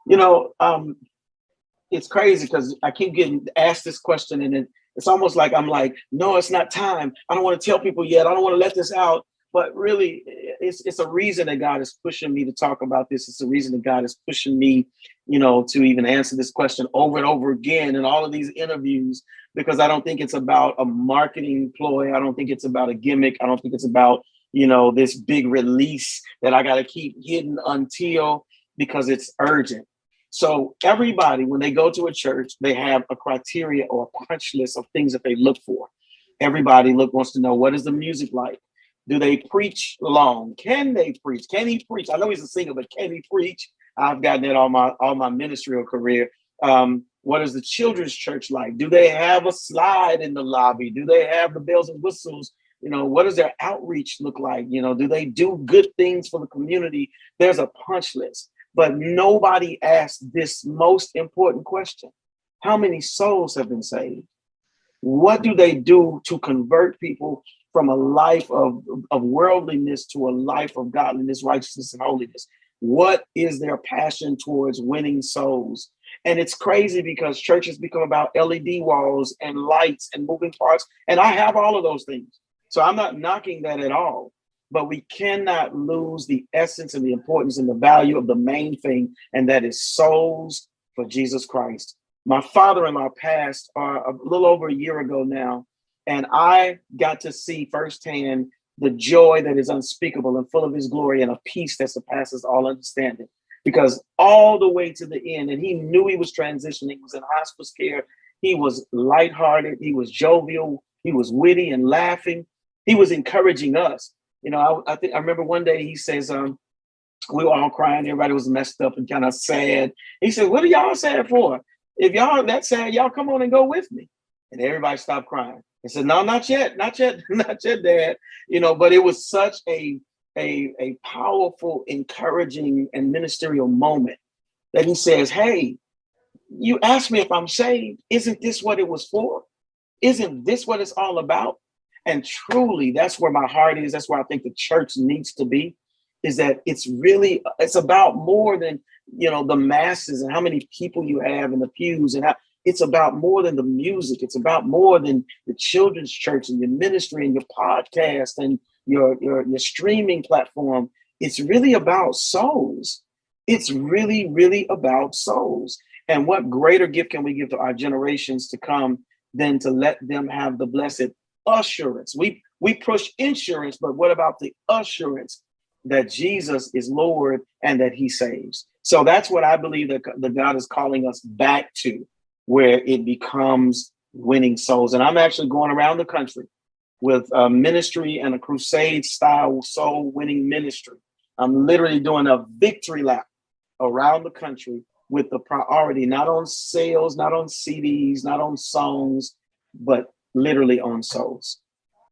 You know, it's crazy because I keep getting asked this question, and it's almost like I'm like, no, it's not time. I don't want to tell people yet. I don't want to let this out. But really, it's a reason that God is pushing me to talk about this. It's a reason that God is pushing me, to even answer this question over and over again in all of these interviews, because I don't think it's about a marketing ploy. I don't think it's about a gimmick. I don't think it's about, this big release that I got to keep hidden until, because it's urgent. So everybody, when they go to a church, they have a criteria or a punch list of things that they look for. Everybody wants to know, what is the music like? Do they preach long? Can they preach? Can he preach? I know he's a singer, but can he preach? I've gotten that all my ministerial career. What is the children's church like? Do they have a slide in the lobby? Do they have the bells and whistles? What does their outreach look like? Do they do good things for the community? There's a punch list, but nobody asked this most important question: how many souls have been saved? What do they do to convert people from a life of worldliness to a life of godliness, righteousness, and holiness? What is their passion towards winning souls? And it's crazy because churches become about LED walls and lights and moving parts. And I have all of those things. So I'm not knocking that at all. But we cannot lose the essence and the importance and the value of the main thing, and that is souls for Jesus Christ. My father-in-law passed a little over a year ago now, and I got to see firsthand the joy that is unspeakable and full of his glory, and a peace that surpasses all understanding. Because all the way to the end, and he knew he was transitioning, he was in hospice care, he was lighthearted, he was jovial, he was witty and laughing, he was encouraging us. I remember one day he says, we were all crying, everybody was messed up and kind of sad. He said, "What are y'all sad for? If y'all that sad, y'all come on and go with me." And everybody stopped crying and said, "No, not yet, not yet, not yet, Dad." But it was such a powerful, encouraging, and ministerial moment that he says, "Hey, you asked me if I'm saved. Isn't this what it was for? Isn't this what it's all about?" And truly, that's where my heart is. That's where I think the church needs to be, is that it's about more than, the masses and how many people you have in the pews, and how it's about more than the music. It's about more than the children's church and your ministry and your podcast and your streaming platform. It's really about souls. It's really, really about souls. And what greater gift can we give to our generations to come than to let them have the blessed assurance? We push insurance, but what about the assurance that Jesus is Lord and that he saves? So that's what I believe that God is calling us back to, where it becomes winning souls. And I'm actually going around the country with a ministry and a crusade style soul winning ministry. I'm literally doing a victory lap around the country with the priority not on sales, not on CDs, not on songs, but literally on souls.